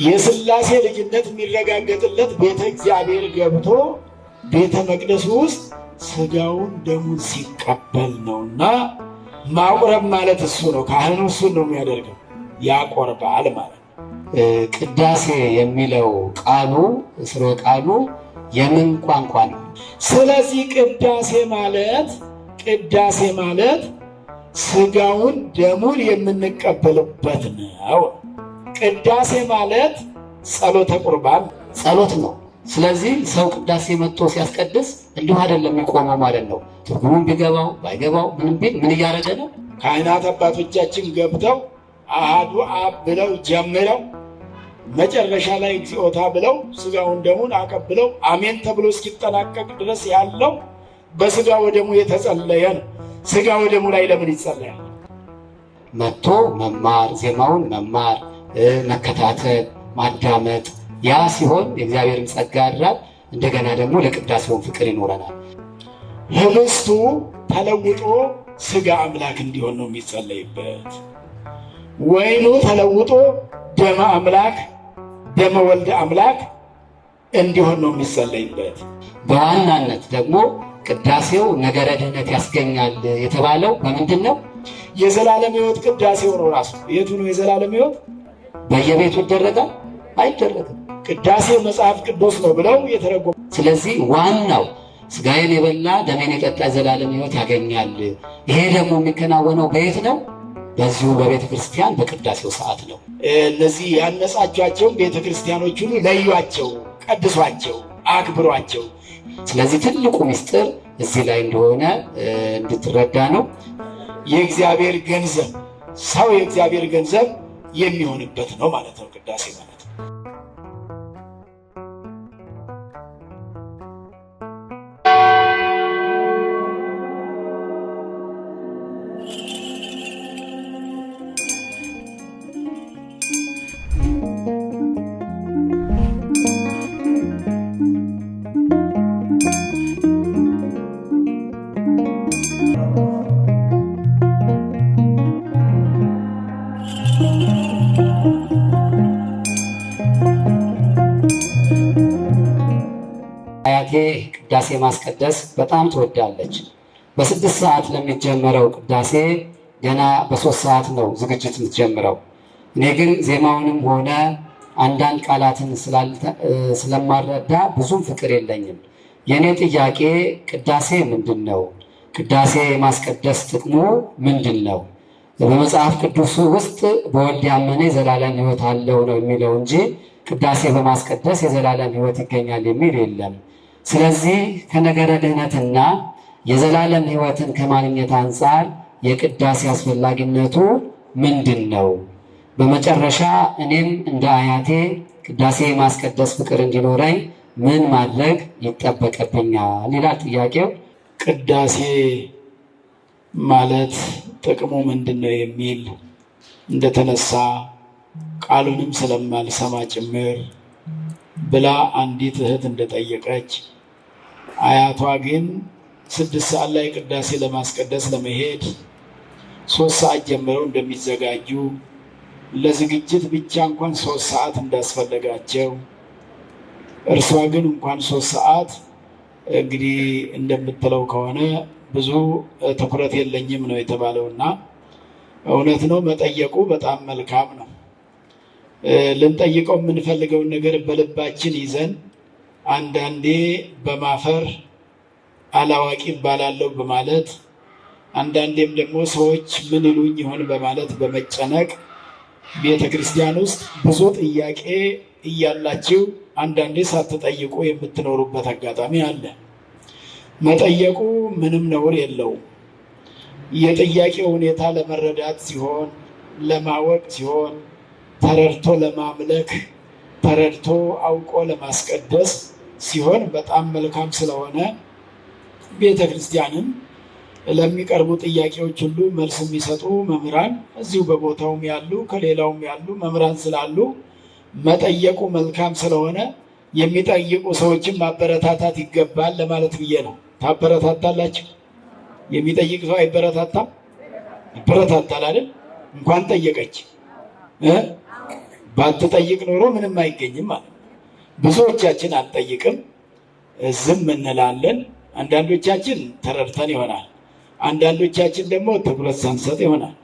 የሥላሴ ልጅነት የሚረጋገጥለት ቤተ እግዚአብሔር ገብቶ ቤተ መቅደስ ውስጥ ሥጋውን ደሙን ሲቀበል ነውና ማቁረብ ማለት እሱ ነው። ካህኑ እሱን ነው የሚያደርገው፣ ያቆርባል ማለት ነው። ቅዳሴ የሚለው ቃሉ ስለ ቃሉ የምን ቋንቋ ነው? ስለዚህ ቅዳሴ ማለት ሥጋውን ደሙን የምንቀበልበት ነው። ቅዳሴ ማለት ጸሎተ ቁርባን ጸሎት ነው። ስለዚህ ሰው ቅዳሴ መጥቶ ሲያስቀድስ እንዲሁ አይደለም የሚቆመው ማለት ነው። ትርጉሙን ቢገባው ባይገባው ምንም ቢል ምን እያደረገ ነው? ካህናት አባቶቻችን ገብተው አሃዱ አብ ብለው ጀምረው መጨረሻ ላይ እግዚኦታ ብለው ሥጋውን ደሙን አቀብለው አሜን ተብሎ እስኪጠናቀቅ ድረስ ያለው በሥጋ ወደሙ የተጸለየ ነው። ሥጋ ወደሙ ላይ ለምን ይጸለያል? መጥቶ መማር፣ ዜማውን መማር፣ መከታተል፣ ማዳመጥ፣ ያ ሲሆን የእግዚአብሔርን ጸጋ ያድራል። እንደገና ደግሞ ለቅዳሴውን ፍቅር ይኖረናል። ህብስቱ ተለውጦ ሥጋ አምላክ እንዲሆን ነው የሚጸለይበት። ወይኑ ተለውጦ ደመ አምላክ ደመ ወልደ አምላክ እንዲሆን ነው የሚጸለይበት። በዋናነት ደግሞ ቅዳሴው ነገረ ድህነት ያስገኛል የተባለው በምንድን ነው? የዘላለም ሕይወት ቅዳሴው ነው ራሱ። የቱ ነው የዘላለም ሕይወት? በየቤቱ ይደረጋል? አይደረግም። ቅዳሴ መጽሐፍ ቅዱስ ነው ብለው የተረጎሙ። ስለዚህ ዋናው ሥጋዬን የበላ ደሜን የጠጣ ዘላለም ሕይወት ያገኛል። ይሄ ደግሞ የሚከናወነው በየት ነው? በዚሁ በቤተ ክርስቲያን በቅዳሴው ሰዓት ነው። እነዚህ ያነጻቸውን ቤተ ክርስቲያኖች ሁሉ ለዩአቸው፣ ቀድሷቸው፣ አክብሯቸው። ስለዚህ ትልቁ ምስጢር እዚህ ላይ እንደሆነ እንድትረዳ ነው። የእግዚአብሔር ገንዘብ ሰው የእግዚአብሔር ገንዘብ የሚሆንበት ነው ማለት ነው ቅዳሴ ማለት። አያቴ ቅዳሴ ማስቀደስ በጣም ትወዳለች። በ6 ሰዓት ለሚጀመረው ቅዳሴ ገና በ3 ሰዓት ነው ዝግጅት የምትጀምረው። እኔ ግን ዜማውንም ሆነ አንዳንድ ቃላትን ስለማረዳ ብዙም ፍቅር የለኝም። የእኔ ጥያቄ ቅዳሴ ምንድን ነው? ቅዳሴ ማስቀደስ ጥቅሙ ምንድን ነው? በመጽሐፍ ቅዱስ ውስጥ በወልድ ያመነ የዘላለም ሕይወት አለው ነው የሚለው እንጂ ቅዳሴ በማስቀደስ የዘላለም ሕይወት ይገኛል የሚል የለም። ስለዚህ ከነገረ ድህነትና የዘላለም ሕይወትን ከማግኘት አንጻር የቅዳሴ አስፈላጊነቱ ምንድን ነው? በመጨረሻ እኔም እንደ አያቴ ቅዳሴ ማስቀደስ ፍቅር እንዲኖረኝ ምን ማድረግ ይጠበቅብኛል ይላል ጥያቄው። ቅዳሴ ማለት ጥቅሙ ምንድን ነው የሚል እንደተነሳ ቃሉንም ስለማልሰማ ጭምር ብላ አንዲት እህት እንደጠየቀች፣ አያቷ ግን 6 ሰዓት ላይ ቅዳሴ ለማስቀደስ ለመሄድ 3 ሰዓት ጀምረው እንደሚዘጋጁ ለዝግጅት ብቻ እንኳን 3 ሰዓት እንዳስፈለጋቸው፣ እርሷ ግን እንኳን 3 ሰዓት እንግዲህ እንደምትለው ከሆነ ብዙ ትኩረት የለኝም ነው የተባለውና እውነት ነው። መጠየቁ በጣም መልካም ነው። ልንጠይቀው የምንፈልገውን ነገር በልባችን ይዘን አንዳንዴ በማፈር አላዋቂ ይባላለሁ በማለት አንዳንዴም ደግሞ ሰዎች ምን ይሉኝ ይሆን በማለት በመጨነቅ ቤተ ክርስቲያን ውስጥ ብዙ ጥያቄ እያላችሁ አንዳንዴ ሳትጠይቁ የምትኖሩበት አጋጣሚ አለ። መጠየቁ ምንም ነውር የለውም። የጥያቄው ሁኔታ ለመረዳት ሲሆን፣ ለማወቅ ሲሆን፣ ተረድቶ ለማምለክ ተረድቶ አውቆ ለማስቀደስ ሲሆን በጣም መልካም ስለሆነ ቤተ ክርስቲያንም ለሚቀርቡ ጥያቄዎች ሁሉ መልስ የሚሰጡ መምህራን እዚሁ በቦታውም ያሉ ከሌላውም ያሉ መምህራን ስላሉ መጠየቁ መልካም ስለሆነ የሚጠይቁ ሰዎችን ማበረታታት ይገባል ለማለት ብዬ ነው። ታበረታታላችሁ? የሚጠይቅ ሰው አይበረታታም? ይበረታታል አይደል? እንኳን ጠየቀች። ባትጠይቅ ኖሮ ምንም አይገኝም ማለት ነው። ብዙዎቻችን አንጠይቅም፣ ዝም እንላለን። አንዳንዶቻችን ተረድተን ይሆናል፣ አንዳንዶቻችን ደግሞ ትኩረት ሳንሰጥ ይሆናል።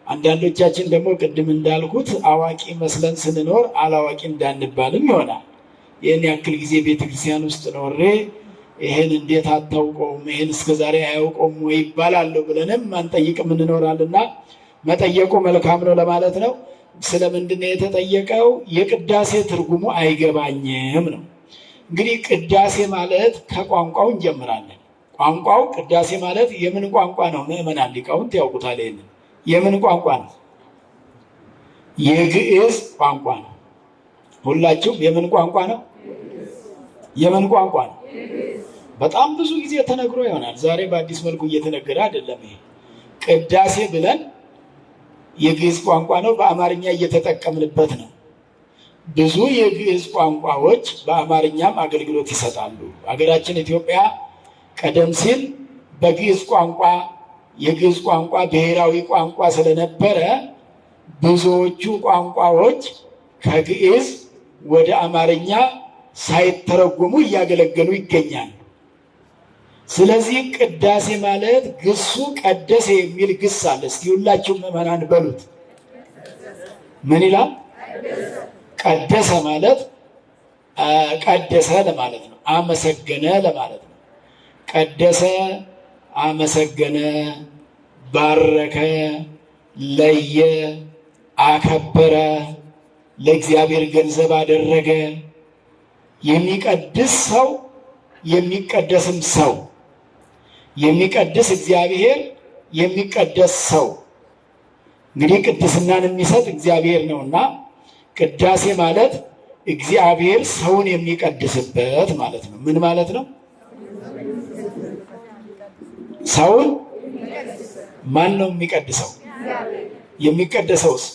አንዳንዶቻችን ደግሞ ቅድም እንዳልኩት አዋቂ መስለን ስንኖር አላዋቂ እንዳንባልም ይሆናል። ይህን ያክል ጊዜ ቤተክርስቲያን ውስጥ ኖሬ ይህን እንዴት አታውቀውም፣ ይህን እስከዛሬ አያውቀውም ወይ ይባላለሁ ብለንም አንጠይቅም እንኖራልና መጠየቁ መልካም ነው ለማለት ነው። ስለምንድን ነው የተጠየቀው? የቅዳሴ ትርጉሙ አይገባኝም ነው። እንግዲህ ቅዳሴ ማለት ከቋንቋው እንጀምራለን። ቋንቋው ቅዳሴ ማለት የምን ቋንቋ ነው? ምዕመናን ሊቃውንት ያውቁታል። ይሄንን የምን ቋንቋ ነው? የግዕዝ ቋንቋ ነው። ሁላችሁም የምን ቋንቋ ነው? የምን ቋንቋ ነው? በጣም ብዙ ጊዜ ተነግሮ ይሆናል። ዛሬ በአዲስ መልኩ እየተነገረ አይደለም። ይሄ ቅዳሴ ብለን የግዕዝ ቋንቋ ነው፣ በአማርኛ እየተጠቀምንበት ነው። ብዙ የግዕዝ ቋንቋዎች በአማርኛም አገልግሎት ይሰጣሉ። ሀገራችን ኢትዮጵያ ቀደም ሲል በግዕዝ ቋንቋ የግዕዝ ቋንቋ ብሔራዊ ቋንቋ ስለነበረ ብዙዎቹ ቋንቋዎች ከግዕዝ ወደ አማርኛ ሳይተረጎሙ እያገለገሉ ይገኛል። ስለዚህ ቅዳሴ ማለት ግሱ ቀደሰ የሚል ግስ አለ። እስቲ ሁላችሁም ምዕመናን በሉት። ምን ይላል? ቀደሰ ማለት ቀደሰ ለማለት ነው። አመሰገነ ለማለት ነው። ቀደሰ፣ አመሰገነ፣ ባረከ፣ ለየ፣ አከበረ፣ ለእግዚአብሔር ገንዘብ አደረገ። የሚቀድስ ሰው የሚቀደስም ሰው፣ የሚቀድስ እግዚአብሔር የሚቀደስ ሰው። እንግዲህ ቅድስናን የሚሰጥ እግዚአብሔር ነውና ቅዳሴ ማለት እግዚአብሔር ሰውን የሚቀድስበት ማለት ነው። ምን ማለት ነው? ሰውን ማን ነው የሚቀድሰው? የሚቀደሰውስ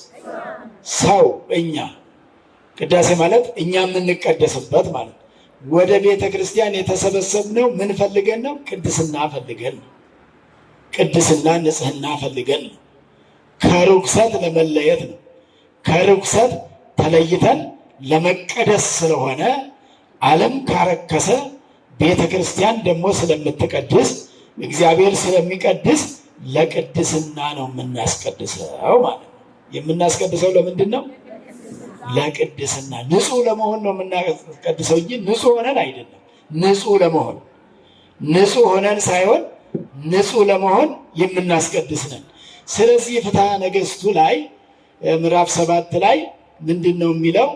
ሰው እኛ። ቅዳሴ ማለት እኛ የምንቀደስበት ማለት ነው። ወደ ቤተ ክርስቲያን የተሰበሰብነው ምን ፈልገን ነው? ቅድስና ፈልገን ነው። ቅድስና ንጽህና ፈልገን ነው። ከርኩሰት ለመለየት ነው። ከርኩሰት ተለይተን ለመቀደስ ስለሆነ ዓለም ካረከሰ ቤተ ክርስቲያን ደግሞ ስለምትቀድስ እግዚአብሔር ስለሚቀድስ ለቅድስና ነው የምናስቀድሰው ማለት ነው። የምናስቀድሰው ለምንድን ነው? ለቅድስና ንጹህ ለመሆን ነው የምናስቀድሰው እንጂ ንጹህ ሆነን አይደለም። ንጹህ ለመሆን ንጹህ ሆነን ሳይሆን ንጹህ ለመሆን የምናስቀድስ ነን። ስለዚህ ፍትሐ ነገሥቱ ላይ ምዕራፍ 7 ላይ ምንድን ነው የሚለው?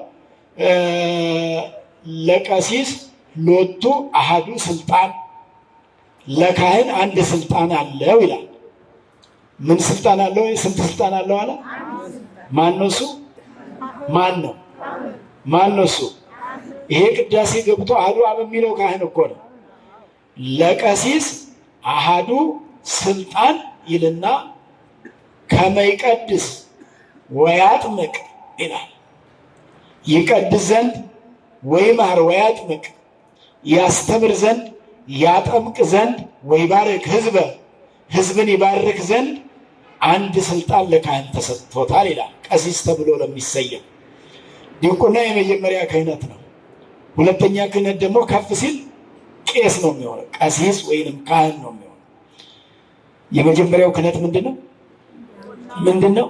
ለቀሲስ ሎቱ አሃዱ ስልጣን፣ ለካህን አንድ ስልጣን አለው ይላል። ምን ስልጣን አለው? ስንት ስልጣን አለው አለ? ማን ነው እሱ? ማን ነው? ማን ነው እሱ? ይሄ ቅዳሴ ገብቶ አሐዱ አብ የሚለው ካህን እኮ ነው። ለቀሲስ አሐዱ ስልጣን ይልና ከመይቀድስ ወያጥምቅ ይላል። ይቀድስ ዘንድ ወይማር ወያጥምቅ፣ ያስተምር ዘንድ ያጠምቅ ዘንድ ወይባርክ ሕዝበ፣ ሕዝብን ይባርክ ዘንድ አንድ ስልጣን ለካህን ተሰጥቶታል ይላል። ቀሲስ ተብሎ ለሚሰየም ዲቁና የመጀመሪያ ክህነት ነው። ሁለተኛ ክህነት ደግሞ ከፍ ሲል ቄስ ነው የሚሆነው። ቀሲስ ወይንም ካህን ነው የሚሆነው። የመጀመሪያው ክህነት ምንድን ነው? ምንድን ነው?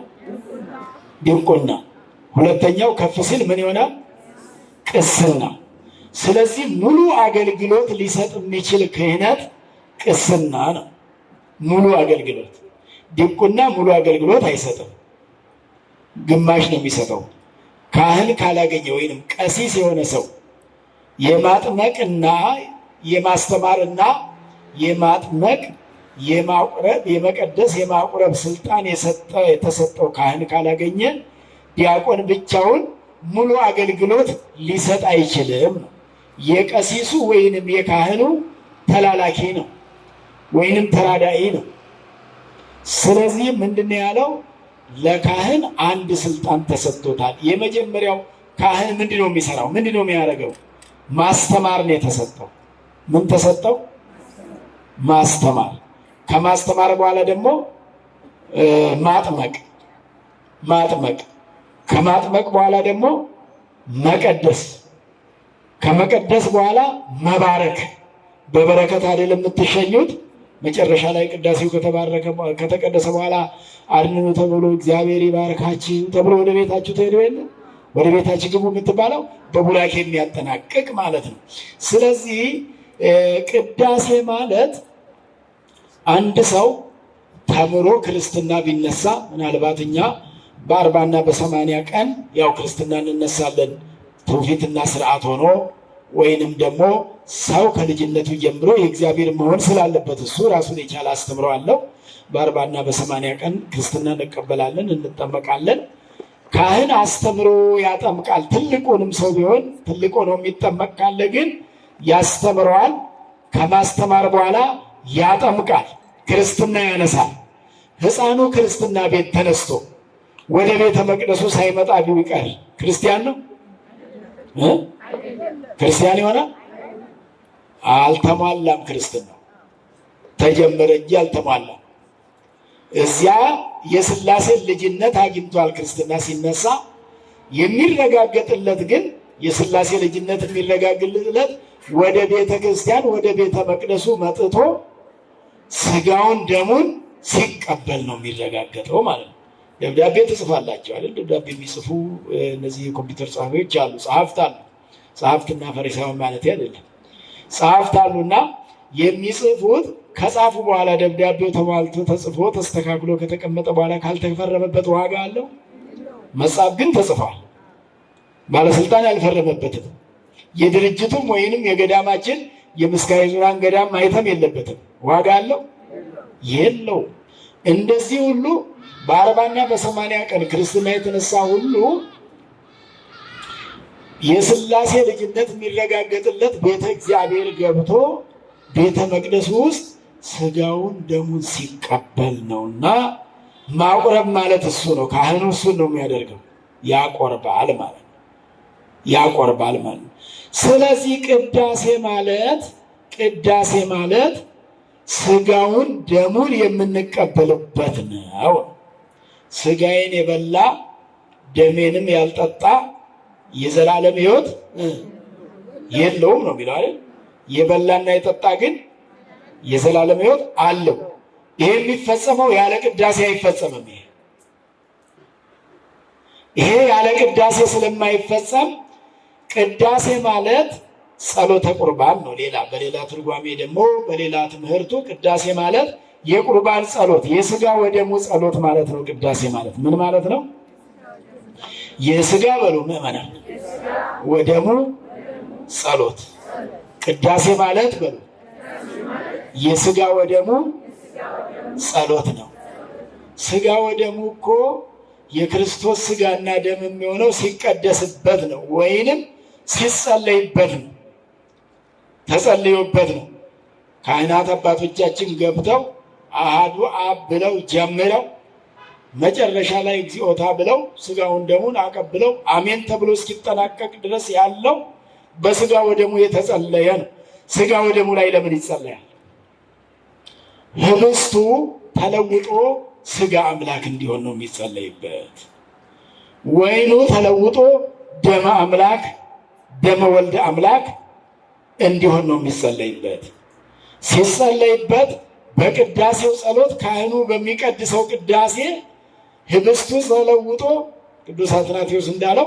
ዲቁና። ሁለተኛው ከፍ ሲል ምን ይሆናል? ቅስና። ስለዚህ ሙሉ አገልግሎት ሊሰጥ የሚችል ክህነት ቅስና ነው። ሙሉ አገልግሎት። ዲቁና ሙሉ አገልግሎት አይሰጥም፣ ግማሽ ነው የሚሰጠው። ካህን ካላገኘ ወይንም ቀሲስ የሆነ ሰው የማጥመቅና የማስተማርና የማጥመቅ የማቁረብ የመቀደስ የማቁረብ ስልጣን የተሰጠው ካህን ካላገኘ ዲያቆን ብቻውን ሙሉ አገልግሎት ሊሰጥ አይችልም ነው። የቀሲሱ ወይንም የካህኑ ተላላኪ ነው ወይንም ተራዳኢ ነው። ስለዚህ ምንድነው ያለው? ለካህን አንድ ስልጣን ተሰጥቶታል። የመጀመሪያው ካህን ምንድነው የሚሰራው? ምንድነው የሚያደርገው? ማስተማር ነው የተሰጠው። ምን ተሰጠው? ማስተማር። ከማስተማር በኋላ ደግሞ ማጥመቅ። ከማጥመቅ በኋላ ደግሞ መቀደስ፣ ከመቀደስ በኋላ መባረክ። በበረከት አይደል የምትሸኙት? መጨረሻ ላይ ቅዳሴው ከተቀደሰ በኋላ አድንኑ ተብሎ እግዚአብሔር ይባርካችሁ ተብሎ ወደ ቤታችሁ ትሄዱ የለ? ወደ ቤታችሁ ግቡ የምትባለው በቡራኬ የሚያጠናቅቅ ማለት ነው። ስለዚህ ቅዳሴ ማለት አንድ ሰው ተምሮ ክርስትና ቢነሳ፣ ምናልባት እኛ በ40 እና በ80 ቀን ያው ክርስትና እንነሳለን ትውፊትና ስርዓት ሆኖ፣ ወይንም ደግሞ ሰው ከልጅነቱ ጀምሮ የእግዚአብሔር መሆን ስላለበት እሱ ራሱን የቻለ አስተምሮ አለው። በ40 እና በ80 ቀን ክርስትና እንቀበላለን፣ እንጠመቃለን። ካህን አስተምሮ ያጠምቃል። ትልቁንም ሰው ቢሆን ትልቅ ሆኖ የሚጠመቅ ካለ ግን ያስተምረዋል። ከማስተማር በኋላ ያጠምቃል፣ ክርስትና ያነሳል። ሕፃኑ ክርስትና ቤት ተነስቶ ወደ ቤተ መቅደሱ ሳይመጣ ቢቀር ክርስቲያን ነው? ክርስቲያን ይሆናል? አልተሟላም። ክርስትና ተጀመረ እንጂ አልተሟላም። እዚያ የሥላሴን ልጅነት አግኝቷል። ክርስትና ሲነሳ የሚረጋገጥለት ግን የሥላሴ ልጅነት የሚረጋገጥለት ወደ ቤተ ክርስቲያን ወደ ቤተ መቅደሱ መጥቶ ስጋውን ደሙን ሲቀበል ነው የሚረጋገጠው ማለት ነው። ደብዳቤ ትጽፋላችሁ አይደል? ደብዳቤ የሚጽፉ እነዚህ የኮምፒውተር ጸሐፊዎች አሉ፣ ጸሐፍት አሉ። ጸሐፍትና ፈሪሳውያን ማለት አይደለም። ጸሐፍት አሉና የሚጽፉት ከጻፉ በኋላ ደብዳቤው ተሟልቶ ተጽፎ ተስተካክሎ ከተቀመጠ በኋላ ካልተፈረመበት ዋጋ አለው? መጽሐፍ ግን ተጽፏል፣ ባለስልጣን ያልፈረመበትም። የድርጅቱም ወይንም የገዳማችን የምስካየ ኅዙናን ገዳም ማይተም የለበትም። ዋጋ አለው? የለው። እንደዚህ ሁሉ በ40 እና በ80 ቀን ክርስትና የተነሳ ሁሉ የሥላሴ ልጅነት የሚረጋገጥለት ቤተ እግዚአብሔር ገብቶ ቤተ መቅደስ ውስጥ ስጋውን ደሙን ሲቀበል ነውና፣ ማቁረብ ማለት እሱ ነው። ካህኑ እሱን ነው የሚያደርገው። ያቆርባል ማለት ነው። ያቆርባል ማለት ነው። ስለዚህ ቅዳሴ ማለት ስጋውን ደሙን የምንቀበልበት ነው። ስጋዬን የበላ ደሜንም ያልጠጣ የዘላለም ሕይወት የለውም ነው የሚለው አይደል? የበላና የጠጣ ግን የዘላለም ሕይወት አለው። ይሄ የሚፈጸመው ያለ ቅዳሴ አይፈጸምም። ይሄ ያለ ቅዳሴ ስለማይፈጸም ቅዳሴ ማለት ጸሎተ ቁርባን ነው። በሌላ ትርጓሜ ደግሞ በሌላ ትምህርቱ ቅዳሴ ማለት የቁርባን ጸሎት፣ የስጋ ወደሙ ጸሎት ማለት ነው። ቅዳሴ ማለት ምን ማለት ነው? የስጋ በሉ ምዕመናን ወደሙ ጸሎት። ቅዳሴ ማለት በሉ የስጋ ወደሙ ጸሎት ነው። ስጋ ወደሙ እኮ የክርስቶስ ስጋና ደም የሚሆነው ሲቀደስበት ነው፣ ወይንም ሲጸለይበት ነው። ተጸልዮበት ነው። ካህናት አባቶቻችን ገብተው አሃዱ አብ ብለው ጀምረው መጨረሻ ላይ እግዚኦታ ብለው ስጋውን ደሙን አቀብለው አሜን ተብሎ እስኪጠናቀቅ ድረስ ያለው በስጋ ወደሙ የተጸለየ ነው። ስጋ ወደሙ ላይ ለምን ይጸለያል? ህብስቱ ተለውጦ ስጋ አምላክ እንዲሆን ነው የሚጸለይበት። ወይኑ ተለውጦ ደመ አምላክ ደመ ወልደ አምላክ እንዲሆን ነው የሚጸለይበት። ሲጸለይበት በቅዳሴው ጸሎት ካህኑ በሚቀድሰው ቅዳሴ ህብስቱ ተለውጦ ቅዱስ አትናቴዎስ እንዳለው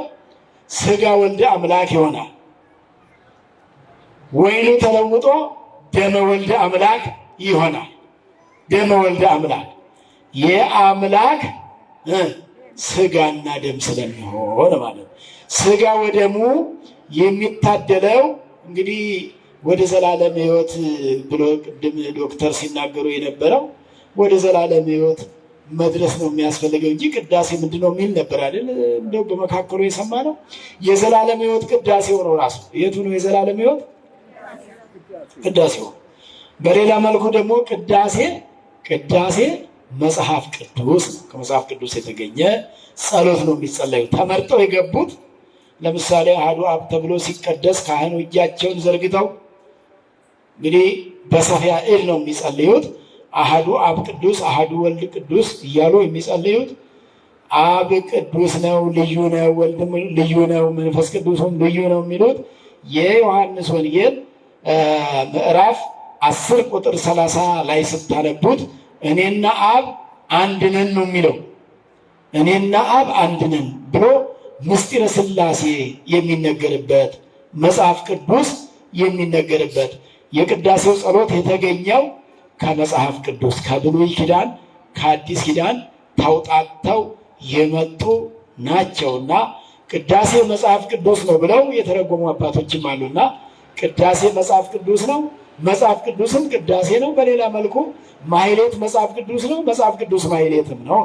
ስጋ ወልደ አምላክ ይሆናል። ወይኑ ተለውጦ ደመ ወልደ አምላክ ይሆናል። ደመ ወልደ አምላክ የአምላክ ስጋና ደም ስለሚሆን ማለት ነው። ስጋ ወደሙ የሚታደለው እንግዲህ ወደ ዘላለም ሕይወት ብሎ ቅድም ዶክተር ሲናገሩ የነበረው ወደ ዘላለም ሕይወት መድረስ ነው የሚያስፈልገው እንጂ ቅዳሴ ምንድን ነው የሚል ነበር አይደል? እንደው በመካከሉ የሰማ ነው። የዘላለም ሕይወት ቅዳሴው ነው ራሱ። የቱ ነው የዘላለም ሕይወት? ቅዳሴው። በሌላ መልኩ ደግሞ ቅዳሴ መጽሐፍ ቅዱስ ነው። ከመጽሐፍ ቅዱስ የተገኘ ጸሎት ነው የሚጸለዩ። ተመርጠው የገቡት ለምሳሌ አሐዱ አብ ተብሎ ሲቀደስ ካህኑ እጃቸውን ዘርግተው እንግዲህ በሰፊያ እድ ነው የሚጸልዩት። አሐዱ አብ ቅዱስ፣ አሐዱ ወልድ ቅዱስ እያሉ የሚጸልዩት አብ ቅዱስ ነው፣ ልዩ ነው፣ ወልድም ልዩ ነው፣ መንፈስ ቅዱስም ልዩ ነው የሚሉት የዮሐንስ ወንጌል ምዕራፍ 10 ቁጥር 30 ላይ ስታነቡት እኔና አብ አንድ ነን ነው የሚለው። እኔና አብ አንድ ነን ብሎ ምስጢረ ሥላሴ የሚነገርበት መጽሐፍ ቅዱስ የሚነገርበት የቅዳሴው ጸሎት የተገኘው ከመጽሐፍ ቅዱስ ከብሉይ ኪዳን ከአዲስ ኪዳን ተውጣጥተው የመጡ ናቸውና ቅዳሴ መጽሐፍ ቅዱስ ነው ብለው የተረጎሙ አባቶችም አሉና ቅዳሴ መጽሐፍ ቅዱስ ነው፣ መጽሐፍ ቅዱስም ቅዳሴ ነው። በሌላ መልኩ ማሕሌት መጽሐፍ ቅዱስ ነው፣ መጽሐፍ ቅዱስ ማሕሌትም ነው።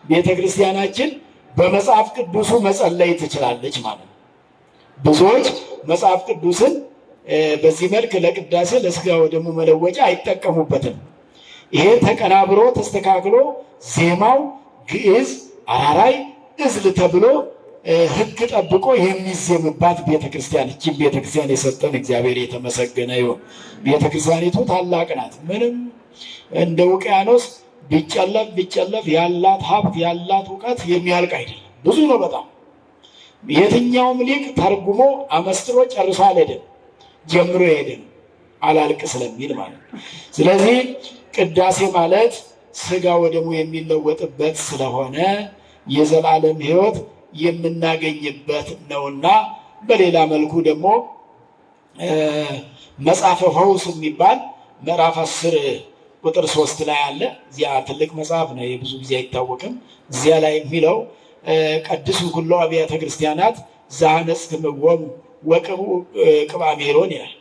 ቤተ ክርስቲያናችን በመጽሐፍ ቅዱሱ መጸለይ ትችላለች ማለት ነው። ብዙዎች መጽሐፍ ቅዱስን በዚህ መልክ ለቅዳሴ ለሥጋ ወደሙ መለወጫ አይጠቀሙበትም። ይሄ ተቀናብሮ ተስተካክሎ ዜማው ግዕዝ፣ አራራይ፣ እዝል ተብሎ ሕግ ጠብቆ የሚዜምባት ቤተክርስቲያን እቺን ቤተክርስቲያን የሰጠን እግዚአብሔር የተመሰገነ ይሁን። ቤተክርስቲያኒቱ ታላቅ ናት። ምንም እንደ ውቅያኖስ ቢጨለፍ ያላት ሀብት ያላት እውቀት የሚያልቅ አይደለም። ብዙ ነው በጣም። የትኛውም ሊቅ ተርጉሞ አመስጥሮ ጨርሶ አልሄደም፣ ጀምሮ ሄደን አላልቅ ስለሚል ማለት ነው። ስለዚህ ቅዳሴ ማለት ሥጋ ወደሙ የሚለወጥበት ስለሆነ የዘላለም ሕይወት የምናገኝበት ነውና በሌላ መልኩ ደግሞ መጽሐፈ ፈውስ የሚባል ምዕራፍ 10 ቁጥር 3 ላይ አለ። እዚያ ትልቅ መጽሐፍ ነው፣ የብዙ ጊዜ አይታወቅም። እዚያ ላይ የሚለው ቀድሱ ኩሎ አብያተ ክርስቲያናት ዘአነጽክምዎሙ ወቅብኡ ቅብአ ሜሮን ይላል።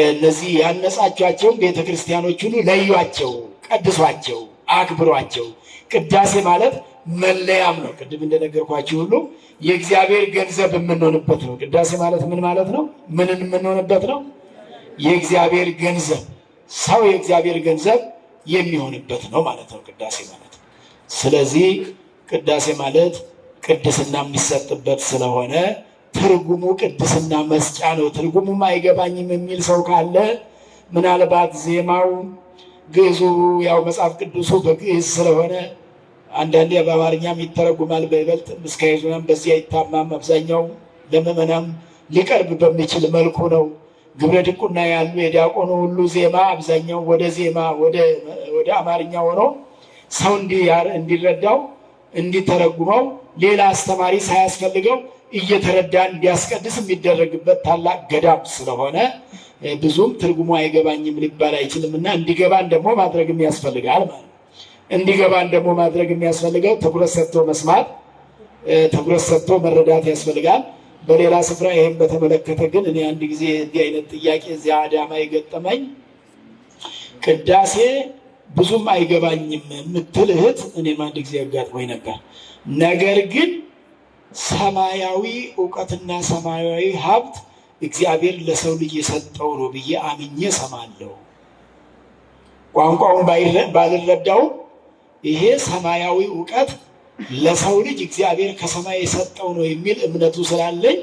እነዚህ ያነጻቸውን ቤተክርስቲያኖች ሁሉ ለዩአቸው፣ ቀድሷቸው፣ አክብሯቸው። ቅዳሴ ማለት መለያም ነው። ቅድም እንደነገርኳችሁ ሁሉ የእግዚአብሔር ገንዘብ የምንሆንበት ነው። ቅዳሴ ማለት ምን ማለት ነው? ምንን የምንሆንበት ነው? የእግዚአብሔር ገንዘብ፣ ሰው የእግዚአብሔር ገንዘብ የሚሆንበት ነው ማለት ነው ቅዳሴ ማለት። ስለዚህ ቅዳሴ ማለት ቅድስና የሚሰጥበት ስለሆነ ትርጉሙ ቅድስና መስጫ ነው። ትርጉሙም አይገባኝም የሚል ሰው ካለ ምናልባት ዜማው ግዕዙ ያው መጽሐፍ ቅዱሱ በግዕዝ ስለሆነ አንዳንዴ በአማርኛም ይተረጉማል። በይበልጥ ምስካየ ኅዙናን በዚህ አይታማም። አብዛኛው ለምዕመናን ሊቀርብ በሚችል መልኩ ነው። ግብረ ድቁና ያሉ የዲያቆኑ ሁሉ ዜማ አብዛኛው ወደ ዜማ ወደ አማርኛ ሆኖ ሰው እንዲረዳው እንዲተረጉመው ሌላ አስተማሪ ሳያስፈልገው እየተረዳ እንዲያስቀድስ የሚደረግበት ታላቅ ገዳም ስለሆነ ብዙም ትርጉሙ አይገባኝም ሊባል አይችልም እና እንዲገባን ደግሞ ማድረግም ያስፈልጋል ማለት ነው። እንዲገባን ደግሞ ማድረግ የሚያስፈልገው ትኩረት ሰጥቶ መስማት፣ ትኩረት ሰጥቶ መረዳት ያስፈልጋል። በሌላ ስፍራ ይሄን በተመለከተ ግን እኔ አንድ ጊዜ እንዲህ አይነት ጥያቄ እዚያ አዳማ የገጠመኝ ቅዳሴ ብዙም አይገባኝም የምትል እህት እኔም አንድ ጊዜ አጋጥሞኝ ነበር። ነገር ግን ሰማያዊ እውቀትና ሰማያዊ ሀብት እግዚአብሔር ለሰው ልጅ የሰጠው ነው ብዬ አምኜ ሰማለሁ። ቋንቋውን ባልረዳውም ይሄ ሰማያዊ እውቀት ለሰው ልጅ እግዚአብሔር ከሰማይ የሰጠው ነው የሚል እምነቱ ስላለኝ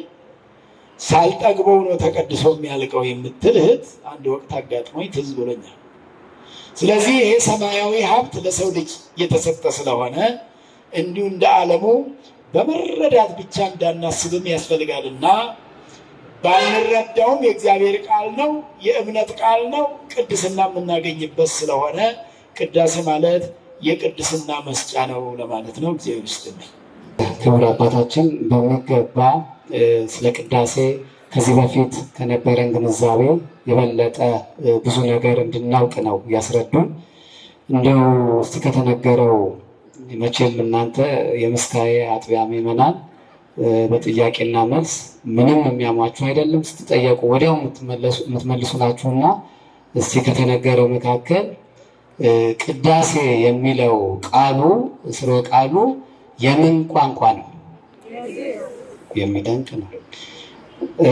ሳልጠግበው ነው ተቀድሶ የሚያልቀው የምትል እህት አንድ ወቅት አጋጥሞኝ ትዝ ብሎኛል። ስለዚህ ይሄ ሰማያዊ ሀብት ለሰው ልጅ የተሰጠ ስለሆነ እንዲሁ እንደ ዓለሙ በመረዳት ብቻ እንዳናስብም ያስፈልጋልና ባንረዳውም የእግዚአብሔር ቃል ነው፣ የእምነት ቃል ነው፣ ቅድስና የምናገኝበት ስለሆነ ቅዳሴ ማለት የቅድስና መስጫ ነው ለማለት ነው። እግዚአብሔር ይስጥልኝ። ክቡር አባታችን በሚገባ ስለ ቅዳሴ ከዚህ በፊት ከነበረን ግንዛቤ የበለጠ ብዙ ነገር እንድናውቅ ነው ያስረዱን። እንደው እስቲ ከተነገረው መቼም እናንተ የምስካየ አጥቢያ ምዕመናን በጥያቄና መልስ ምንም የሚያሟችሁ አይደለም። ስትጠየቁ ወዲያው የምትመልሱ ናችሁና እስቲ ከተነገረው መካከል ቅዳሴ የሚለው ቃሉ ስርወ ቃሉ የምን ቋንቋ ነው? የሚደንቅ ነው።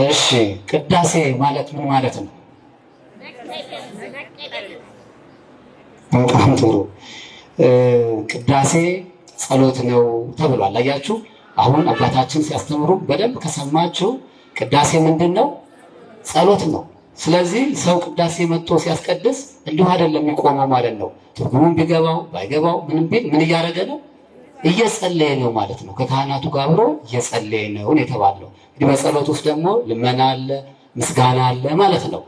እሺ ቅዳሴ ማለት ምን ማለት ነው? በጣም ጥሩ። ቅዳሴ ጸሎት ነው ተብሏል። አያችሁ፣ አሁን አባታችን ሲያስተምሩ በደንብ ከሰማችሁ ቅዳሴ ምንድን ነው? ጸሎት ነው። ስለዚህ ሰው ቅዳሴ መጥቶ ሲያስቀድስ እንዲሁ አይደለም የሚቆመው ማለት ነው። ትርጉሙን ቢገባው ባይገባው ምንም ቢል ምን እያደረገ ነው? እየጸለየ ነው ማለት ነው። ከካህናቱ ጋር አብሮ እየጸለየ ነው የተባለው። እንግዲህ በጸሎት ውስጥ ደግሞ ልመና አለ፣ ምስጋና አለ ማለት ነው።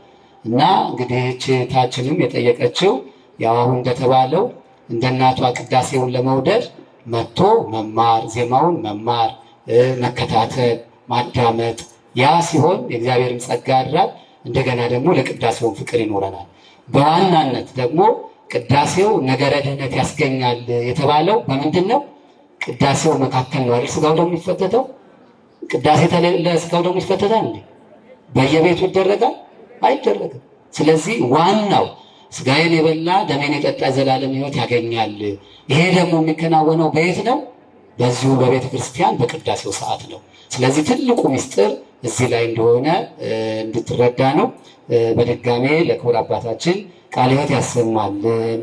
እና እንግዲህ እህታችንም የጠየቀችው ያው አሁን እንደተባለው እንደ እናቷ ቅዳሴውን ለመውደድ መጥቶ መማር፣ ዜማውን መማር፣ መከታተል፣ ማዳመጥ፣ ያ ሲሆን የእግዚአብሔርን ጸጋ ያድራል። እንደገና ደግሞ ለቅዳሴውን ፍቅር ይኖረናል። በዋናነት ደግሞ ቅዳሴው ነገረ ድህነት ያስገኛል የተባለው በምንድን ነው? ቅዳሴው መካከል ነው አይደል? ስጋው ደግሞ ይፈተተው። ቅዳሴ ተለለ ስጋው ደግሞ ይፈተታል እንዴ? በየቤቱ ይደረጋል? አይደረግም። ስለዚህ ዋናው ስጋዬን የበላ ደሜን የጠጣ ዘላለም ሕይወት ያገኛል። ይሄ ደግሞ የሚከናወነው በየት ነው? በዚሁ በቤተ ክርስቲያን በቅዳሴው ሰዓት ነው። ስለዚህ ትልቁ ምስጢር እዚህ ላይ እንደሆነ እንድትረዳ ነው። በድጋሜ ለክቡር አባታችን ቃለ ሕይወት ያሰማልን።